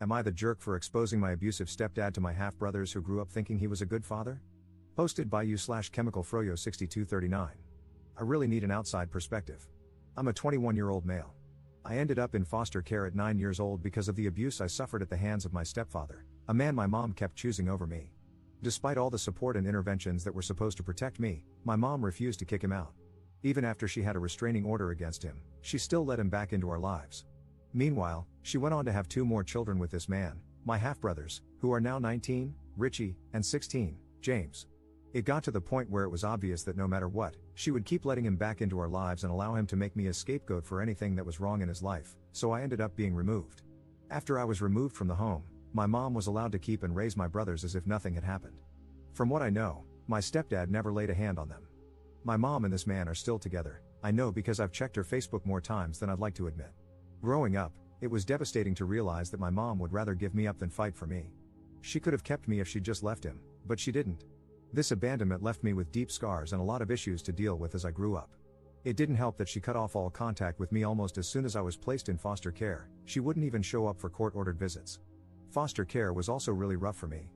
Am I the jerk for exposing my abusive stepdad to my half-brothers who grew up thinking he was a good father? Posted by you/chemicalfroyo6239. I really need an outside perspective. I'm a 21-year-old male. I ended up in foster care at 9 years old because of the abuse I suffered at the hands of my stepfather, a man my mom kept choosing over me. Despite all the support and interventions that were supposed to protect me, my mom refused to kick him out. Even after she had a restraining order against him, she still let him back into our lives. Meanwhile, she went on to have 2 more children with this man, my half-brothers, who are now 19, Richie, and 16, James. It got to the point where it was obvious that no matter what, she would keep letting him back into our lives and allow him to make me a scapegoat for anything that was wrong in his life, so I ended up being removed. After I was removed from the home, my mom was allowed to keep and raise my brothers as if nothing had happened. From what I know, my stepdad never laid a hand on them. My mom and this man are still together, I know because I've checked her Facebook more times than I'd like to admit. Growing up, it was devastating to realize that my mom would rather give me up than fight for me. She could have kept me if she'd just left him, but she didn't. This abandonment left me with deep scars and a lot of issues to deal with as I grew up. It didn't help that she cut off all contact with me almost as soon as I was placed in foster care. She wouldn't even show up for court-ordered visits. Foster care was also really rough for me.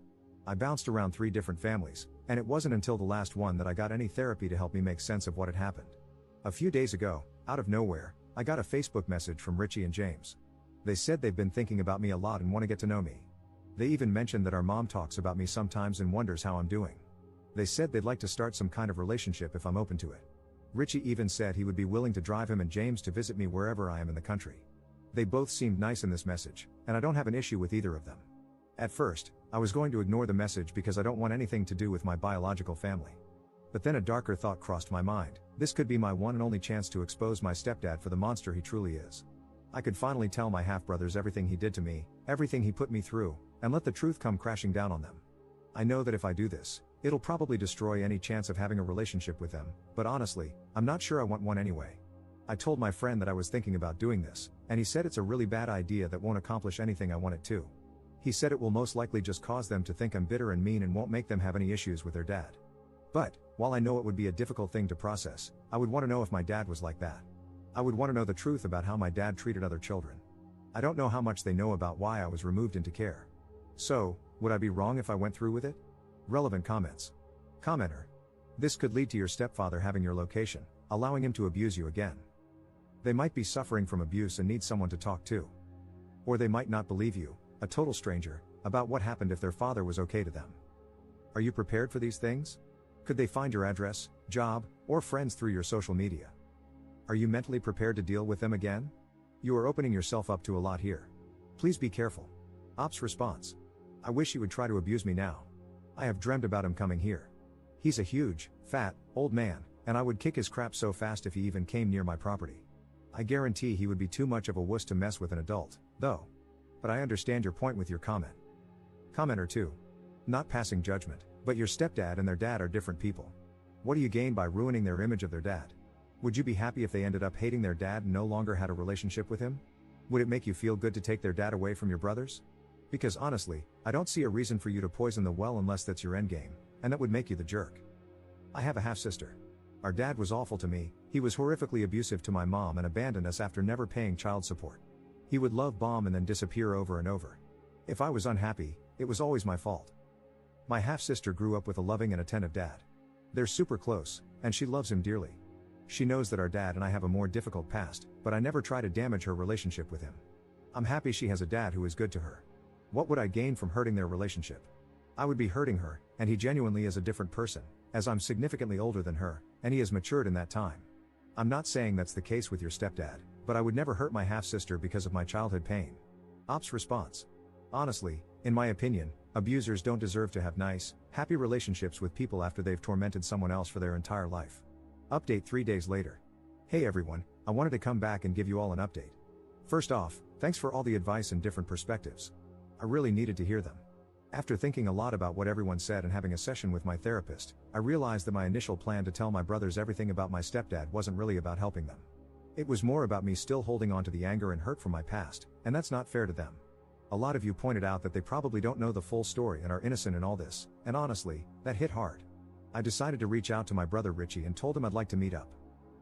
I bounced around 3 different families, and it wasn't until the last one that I got any therapy to help me make sense of what had happened. A few days ago, out of nowhere, I got a Facebook message from Richie and James. They said they've been thinking about me a lot and want to get to know me. They even mentioned that our mom talks about me sometimes and wonders how I'm doing. They said they'd like to start some kind of relationship if I'm open to it. Richie even said he would be willing to drive him and James to visit me wherever I am in the country. They both seemed nice in this message, and I don't have an issue with either of them. At first, I was going to ignore the message because I don't want anything to do with my biological family. But then a darker thought crossed my mind. This could be my one and only chance to expose my stepdad for the monster he truly is. I could finally tell my half-brothers everything he did to me, everything he put me through, and let the truth come crashing down on them. I know that if I do this, it'll probably destroy any chance of having a relationship with them, but honestly, I'm not sure I want one anyway. I told my friend that I was thinking about doing this, and he said it's a really bad idea that won't accomplish anything I want it to. He said it will most likely just cause them to think I'm bitter and mean and won't make them have any issues with their dad. But, while I know it would be a difficult thing to process, I would want to know if my dad was like that. I would want to know the truth about how my dad treated other children. I don't know how much they know about why I was removed into care. So, would I be wrong if I went through with it? Relevant comments. Commenter. This could lead to your stepfather having your location, allowing him to abuse you again. They might be suffering from abuse and need someone to talk to. Or they might not believe you, a total stranger, about what happened if their father was okay to them. Are you prepared for these things? Could they find your address, job, or friends through your social media? Are you mentally prepared to deal with them again? You are opening yourself up to a lot here. Please be careful. Ops response. I wish he would try to abuse me now. I have dreamt about him coming here. He's a huge, fat, old man, and I would kick his crap so fast if he even came near my property. I guarantee he would be too much of a wuss to mess with an adult, though. But I understand your point with your comment. Commenter 2. Not passing judgment, but your stepdad and their dad are different people. What do you gain by ruining their image of their dad? Would you be happy if they ended up hating their dad and no longer had a relationship with him? Would it make you feel good to take their dad away from your brothers? Because honestly, I don't see a reason for you to poison the well unless that's your endgame, and that would make you the jerk. I have a half-sister. Our dad was awful to me. He was horrifically abusive to my mom and abandoned us after never paying child support. He would love bomb and then disappear over and over. If I was unhappy, it was always my fault. My half-sister grew up with a loving and attentive dad. They're super close, and she loves him dearly. She knows that our dad and I have a more difficult past, but I never try to damage her relationship with him. I'm happy she has a dad who is good to her. What would I gain from hurting their relationship? I would be hurting her, and he genuinely is a different person, as I'm significantly older than her, and he has matured in that time. I'm not saying that's the case with your stepdad, but I would never hurt my half-sister because of my childhood pain. Ops response. Honestly, in my opinion, abusers don't deserve to have nice, happy relationships with people after they've tormented someone else for their entire life. Update 3 days later. Hey everyone, I wanted to come back and give you all an update. First off, thanks for all the advice and different perspectives. I really needed to hear them. After thinking a lot about what everyone said and having a session with my therapist, I realized that my initial plan to tell my brothers everything about my stepdad wasn't really about helping them. It was more about me still holding on to the anger and hurt from my past, and that's not fair to them. A lot of you pointed out that they probably don't know the full story and are innocent in all this, and honestly, that hit hard. I decided to reach out to my brother Richie and told him I'd like to meet up.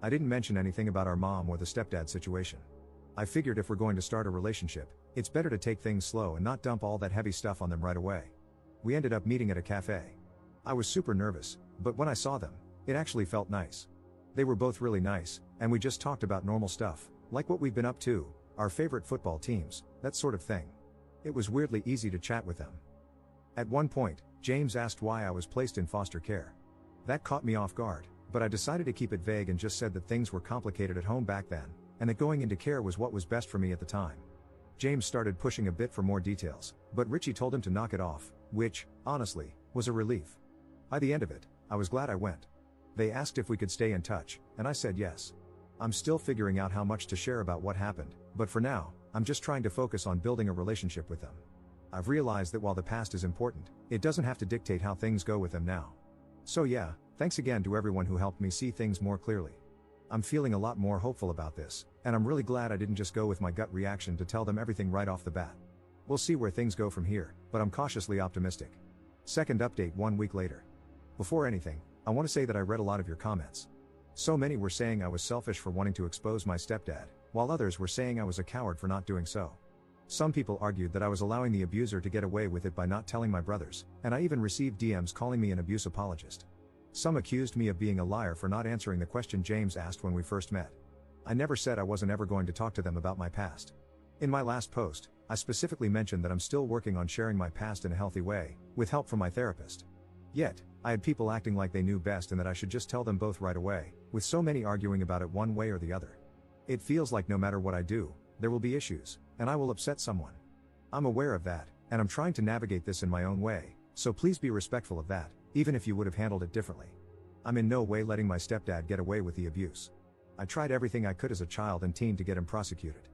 I didn't mention anything about our mom or the stepdad situation. I figured if we're going to start a relationship, it's better to take things slow and not dump all that heavy stuff on them right away. We ended up meeting at a cafe. I was super nervous, but when I saw them, it actually felt nice. They were both really nice, and we just talked about normal stuff, like what we've been up to, our favorite football teams, that sort of thing. It was weirdly easy to chat with them. At one point, James asked why I was placed in foster care. That caught me off guard, but I decided to keep it vague and just said that things were complicated at home back then, and that going into care was what was best for me at the time. James started pushing a bit for more details, but Richie told him to knock it off, which, honestly, was a relief. By the end of it, I was glad I went. They asked if we could stay in touch, and I said yes. I'm still figuring out how much to share about what happened, but for now, I'm just trying to focus on building a relationship with them. I've realized that while the past is important, it doesn't have to dictate how things go with them now. So yeah, thanks again to everyone who helped me see things more clearly. I'm feeling a lot more hopeful about this, and I'm really glad I didn't just go with my gut reaction to tell them everything right off the bat. We'll see where things go from here, but I'm cautiously optimistic. Second update 1 week later. Before anything, I want to say that I read a lot of your comments. So many were saying I was selfish for wanting to expose my stepdad, while others were saying I was a coward for not doing so. Some people argued that I was allowing the abuser to get away with it by not telling my brothers, and I even received DMs calling me an abuse apologist. Some accused me of being a liar for not answering the question James asked when we first met. I never said I wasn't ever going to talk to them about my past. In my last post, I specifically mentioned that I'm still working on sharing my past in a healthy way, with help from my therapist. Yet, I had people acting like they knew best and that I should just tell them both right away, with so many arguing about it one way or the other. It feels like no matter what I do, there will be issues, and I will upset someone. I'm aware of that, and I'm trying to navigate this in my own way, so please be respectful of that, even if you would have handled it differently. I'm in no way letting my stepdad get away with the abuse. I tried everything I could as a child and teen to get him prosecuted.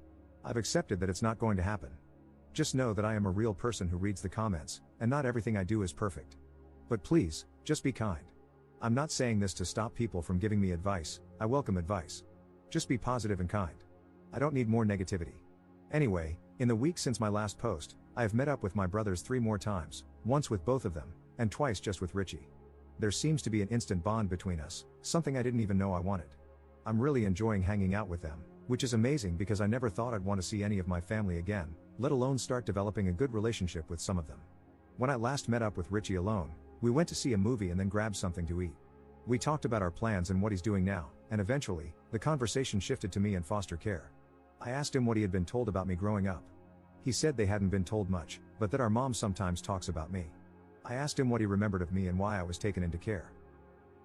I've accepted that it's not going to happen. Just know that I am a real person who reads the comments, and not everything I do is perfect. But please, just be kind. I'm not saying this to stop people from giving me advice. I welcome advice. Just be positive and kind. I don't need more negativity. Anyway, in the week since my last post, I have met up with my brothers 3 more times, once with both of them, and twice just with Richie. There seems to be an instant bond between us, something I didn't even know I wanted. I'm really enjoying hanging out with them, which is amazing because I never thought I'd want to see any of my family again, let alone start developing a good relationship with some of them. When I last met up with Richie alone, we went to see a movie and then grabbed something to eat. We talked about our plans and what he's doing now, and eventually, the conversation shifted to me in foster care. I asked him what he had been told about me growing up. He said they hadn't been told much, but that our mom sometimes talks about me. I asked him what he remembered of me and why I was taken into care.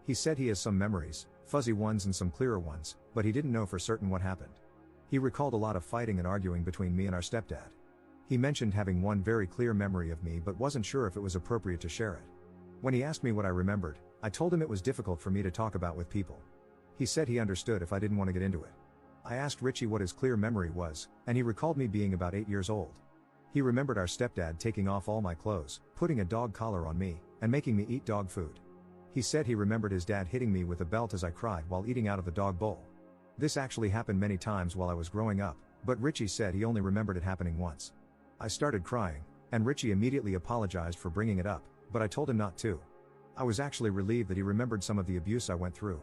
He said he has some memories, fuzzy ones and some clearer ones, but he didn't know for certain what happened. He recalled a lot of fighting and arguing between me and our stepdad. He mentioned having one very clear memory of me but wasn't sure if it was appropriate to share it. When he asked me what I remembered, I told him it was difficult for me to talk about with people. He said he understood if I didn't want to get into it. I asked Richie what his clear memory was, and he recalled me being about 8 years old. He remembered our stepdad taking off all my clothes, putting a dog collar on me, and making me eat dog food. He said he remembered his dad hitting me with a belt as I cried while eating out of the dog bowl. This actually happened many times while I was growing up, but Richie said he only remembered it happening once. I started crying, and Richie immediately apologized for bringing it up, but I told him not to. I was actually relieved that he remembered some of the abuse I went through.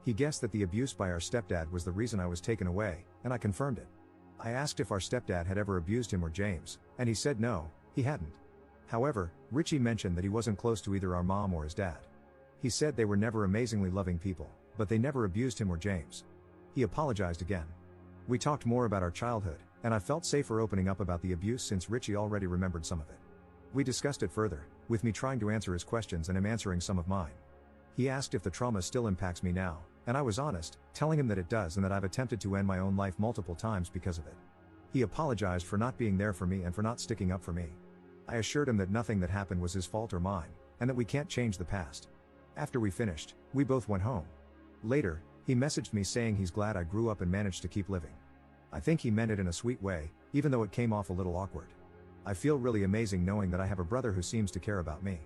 He guessed that the abuse by our stepdad was the reason I was taken away, and I confirmed it. I asked if our stepdad had ever abused him or James, and he said no, he hadn't. However, Richie mentioned that he wasn't close to either our mom or his dad. He said they were never amazingly loving people, but they never abused him or James. He apologized again. We talked more about our childhood, and I felt safer opening up about the abuse since Richie already remembered some of it. We discussed it further, with me trying to answer his questions and him answering some of mine. He asked if the trauma still impacts me now, and I was honest, telling him that it does and that I've attempted to end my own life multiple times because of it. He apologized for not being there for me and for not sticking up for me. I assured him that nothing that happened was his fault or mine, and that we can't change the past. After we finished, we both went home. Later, he messaged me saying he's glad I grew up and managed to keep living. I think he meant it in a sweet way, even though it came off a little awkward. I feel really amazing knowing that I have a brother who seems to care about me.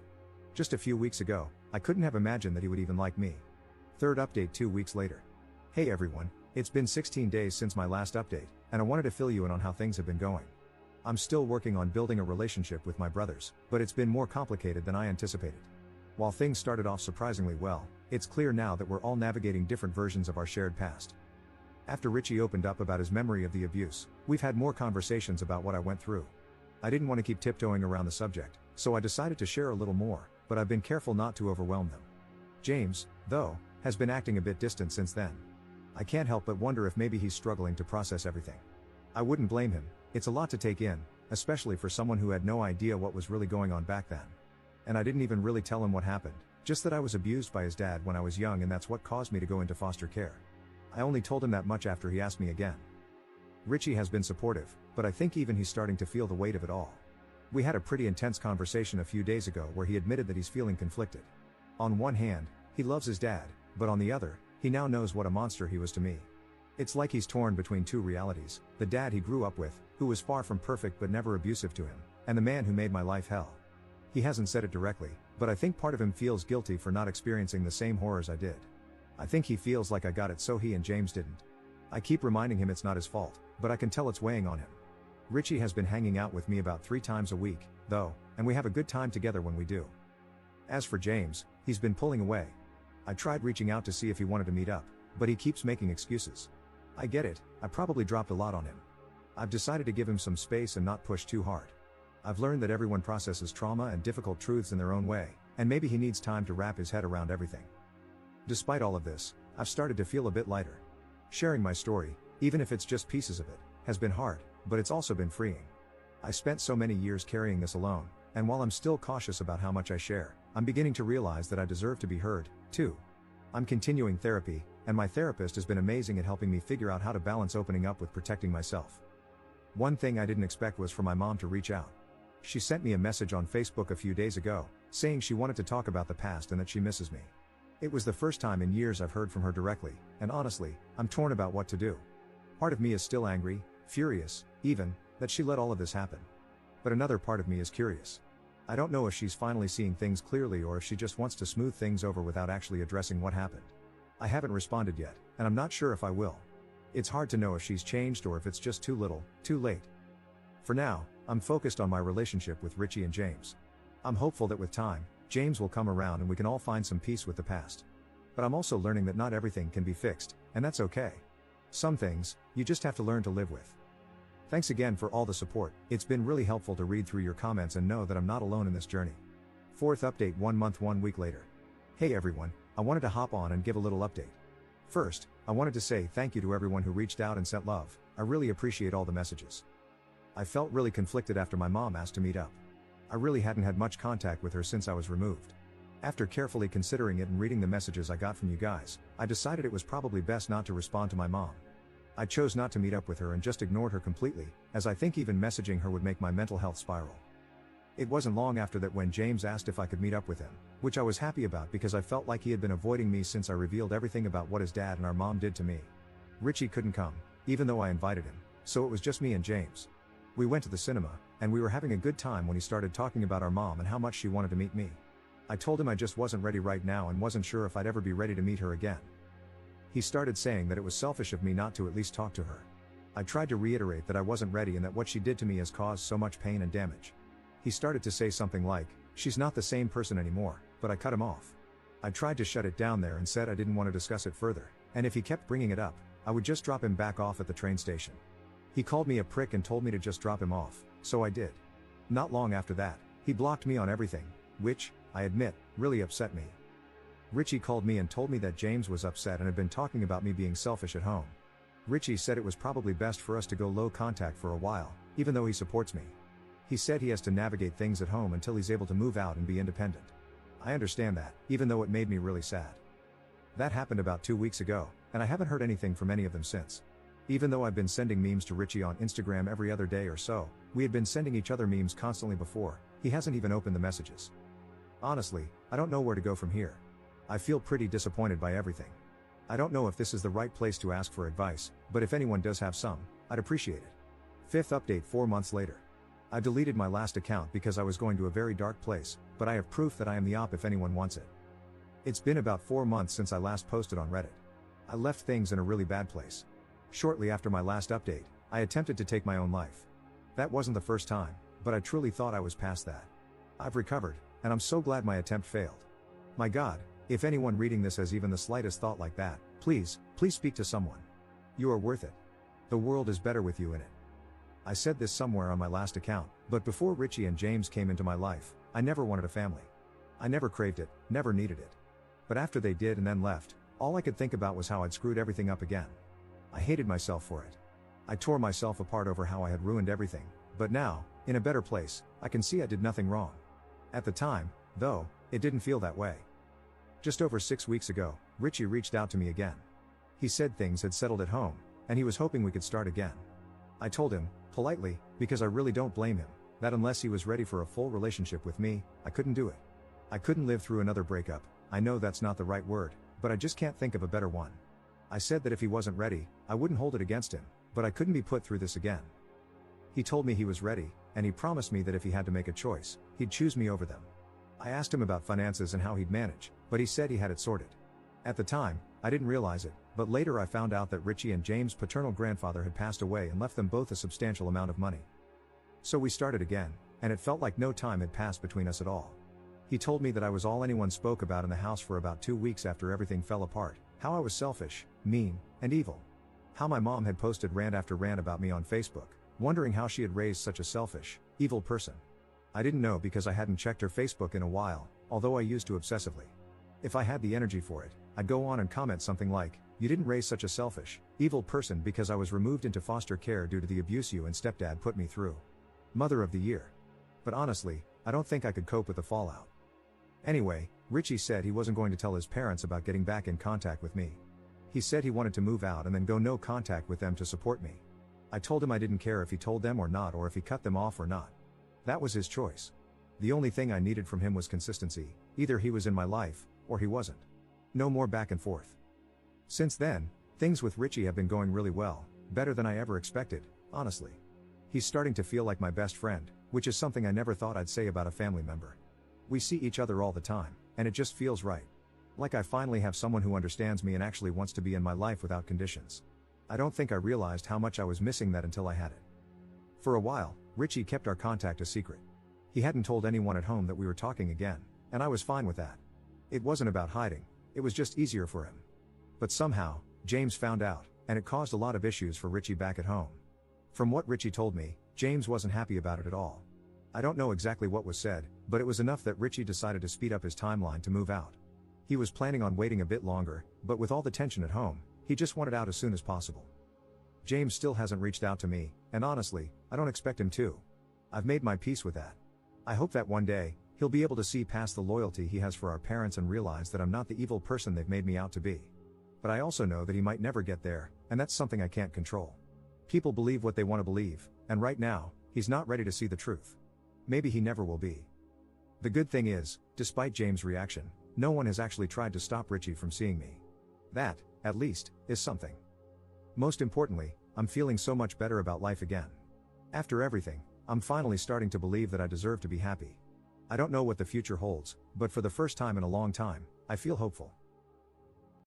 Just a few weeks ago, I couldn't have imagined that he would even like me. Third update 2 weeks later. Hey everyone, it's been 16 days since my last update, and I wanted to fill you in on how things have been going. I'm still working on building a relationship with my brothers, but it's been more complicated than I anticipated. While things started off surprisingly well, it's clear now that we're all navigating different versions of our shared past. After Richie opened up about his memory of the abuse, we've had more conversations about what I went through. I didn't want to keep tiptoeing around the subject, so I decided to share a little more, but I've been careful not to overwhelm them. James, though, has been acting a bit distant since then. I can't help but wonder if maybe he's struggling to process everything. I wouldn't blame him, it's a lot to take in, especially for someone who had no idea what was really going on back then. And I didn't even really tell him what happened, just that I was abused by his dad when I was young, and that's what caused me to go into foster care. I only told him that much after he asked me again. Richie has been supportive, but I think even he's starting to feel the weight of it all. We had a pretty intense conversation a few days ago where he admitted that he's feeling conflicted. On one hand, he loves his dad, but on the other, he now knows what a monster he was to me. It's like he's torn between two realities: the dad he grew up with, who was far from perfect but never abusive to him, and the man who made my life hell. He hasn't said it directly, but I think part of him feels guilty for not experiencing the same horrors I did. I think he feels like I got it so he and James didn't. I keep reminding him it's not his fault, but I can tell it's weighing on him. Richie has been hanging out with me about 3 times a week, though, and we have a good time together when we do. As for James, he's been pulling away. I tried reaching out to see if he wanted to meet up, but he keeps making excuses. I get it, I probably dropped a lot on him. I've decided to give him some space and not push too hard. I've learned that everyone processes trauma and difficult truths in their own way, and maybe he needs time to wrap his head around everything. Despite all of this, I've started to feel a bit lighter. Sharing my story, even if it's just pieces of it, has been hard, but it's also been freeing. I spent so many years carrying this alone, and while I'm still cautious about how much I share, I'm beginning to realize that I deserve to be heard, too. I'm continuing therapy, and my therapist has been amazing at helping me figure out how to balance opening up with protecting myself. One thing I didn't expect was for my mom to reach out. She sent me a message on Facebook a few days ago, saying she wanted to talk about the past and that she misses me. It was the first time in years I've heard from her directly, and honestly, I'm torn about what to do. Part of me is still angry, furious, even, that she let all of this happen. But another part of me is curious. I don't know if she's finally seeing things clearly or if she just wants to smooth things over without actually addressing what happened. I haven't responded yet, and I'm not sure if I will. It's hard to know if she's changed or if it's just too little, too late. For now, I'm focused on my relationship with Richie and James. I'm hopeful that with time, James will come around and we can all find some peace with the past. But I'm also learning that not everything can be fixed, and that's okay. Some things, you just have to learn to live with. Thanks again for all the support. It's been really helpful to read through your comments and know that I'm not alone in this journey. 4th update 1 month 1 week later. Hey everyone, I wanted to hop on and give a little update. First, I wanted to say thank you to everyone who reached out and sent love. I really appreciate all the messages. I felt really conflicted after my mom asked to meet up. I really hadn't had much contact with her since I was removed. After carefully considering it and reading the messages I got from you guys, I decided it was probably best not to respond to my mom. I chose not to meet up with her and just ignored her completely, as I think even messaging her would make my mental health spiral. It wasn't long after that when James asked if I could meet up with him, which I was happy about because I felt like he had been avoiding me since I revealed everything about what his dad and our mom did to me. Richie couldn't come, even though I invited him, so it was just me and James. We went to the cinema, and we were having a good time when he started talking about our mom and how much she wanted to meet me. I told him I just wasn't ready right now and wasn't sure if I'd ever be ready to meet her again. He started saying that it was selfish of me not to at least talk to her. I tried to reiterate that I wasn't ready and that what she did to me has caused so much pain and damage. He started to say something like, "She's not the same person anymore," but I cut him off. I tried to shut it down there and said I didn't want to discuss it further, and if he kept bringing it up, I would just drop him back off at the train station. He called me a prick and told me to just drop him off, so I did. Not long after that, he blocked me on everything, which, I admit, really upset me. Richie called me and told me that James was upset and had been talking about me being selfish at home. Richie said it was probably best for us to go low contact for a while, even though he supports me. He said he has to navigate things at home until he's able to move out and be independent. I understand that, even though it made me really sad. That happened about 2 weeks ago, and I haven't heard anything from any of them since. Even though I've been sending memes to Richie on Instagram every other day or so, we had been sending each other memes constantly before, he hasn't even opened the messages. Honestly, I don't know where to go from here. I feel pretty disappointed by everything. I don't know if this is the right place to ask for advice, but if anyone does have some, I'd appreciate it. 5th update 4 months later. I deleted my last account because I was going to a very dark place, but I have proof that I am the op if anyone wants it. It's been about 4 months since I last posted on Reddit. I left things in a really bad place. Shortly after my last update, I attempted to take my own life. That wasn't the first time, but I truly thought I was past that. I've recovered, and I'm so glad my attempt failed. My God, if anyone reading this has even the slightest thought like that, please speak to someone. You are worth it. The world is better with you in it. I said this somewhere on my last account, but before Richie and James came into my life, I never wanted a family. I never craved it, never needed it. But after they did and then left, all I could think about was how I'd screwed everything up again. I hated myself for it. I tore myself apart over how I had ruined everything, but now, in a better place, I can see I did nothing wrong. At the time, though, it didn't feel that way. Just over 6 weeks ago, Richie reached out to me again. He said things had settled at home, and he was hoping we could start again. I told him, politely, because I really don't blame him, that unless he was ready for a full relationship with me, I couldn't do it. I couldn't live through another breakup. I know that's not the right word, but I just can't think of a better one. I said that if he wasn't ready, I wouldn't hold it against him, but I couldn't be put through this again. He told me he was ready, and he promised me that if he had to make a choice, he'd choose me over them. I asked him about finances and how he'd manage, but he said he had it sorted. At the time, I didn't realize it, but later I found out that Richie and James' paternal grandfather had passed away and left them both a substantial amount of money. So we started again, and it felt like no time had passed between us at all. He told me that I was all anyone spoke about in the house for about 2 weeks after everything fell apart, how I was selfish, mean, and evil. How my mom had posted rant after rant about me on Facebook, wondering how she had raised such a selfish, evil person. I didn't know because I hadn't checked her Facebook in a while, although I used to obsessively. If I had the energy for it, I'd go on and comment something like, "You didn't raise such a selfish, evil person because I was removed into foster care due to the abuse you and stepdad put me through. Mother of the year." But honestly, I don't think I could cope with the fallout. Anyway, Richie said he wasn't going to tell his parents about getting back in contact with me. He said he wanted to move out and then go no contact with them to support me. I told him I didn't care if he told them or not, or if he cut them off or not. That was his choice. The only thing I needed from him was consistency. Either he was in my life, or he wasn't. No more back and forth. Since then, things with Richie have been going really well, better than I ever expected, honestly. He's starting to feel like my best friend, which is something I never thought I'd say about a family member. We see each other all the time, and it just feels right. Like I finally have someone who understands me and actually wants to be in my life without conditions. I don't think I realized how much I was missing that until I had it. For a while, Richie kept our contact a secret. He hadn't told anyone at home that we were talking again, and I was fine with that. It wasn't about hiding, it was just easier for him. But somehow, James found out, and it caused a lot of issues for Richie back at home. From what Richie told me, James wasn't happy about it at all. I don't know exactly what was said, but it was enough that Richie decided to speed up his timeline to move out. He was planning on waiting a bit longer, but with all the tension at home, he just wanted out as soon as possible. James still hasn't reached out to me, and honestly, I don't expect him to. I've made my peace with that. I hope that one day, he'll be able to see past the loyalty he has for our parents and realize that I'm not the evil person they've made me out to be. But I also know that he might never get there, and that's something I can't control. People believe what they want to believe, and right now, he's not ready to see the truth. Maybe he never will be. The good thing is, despite James' reaction, no one has actually tried to stop Richie from seeing me. That, at least, is something. Most importantly, I'm feeling so much better about life again. After everything, I'm finally starting to believe that I deserve to be happy. I don't know what the future holds, but for the first time in a long time, I feel hopeful.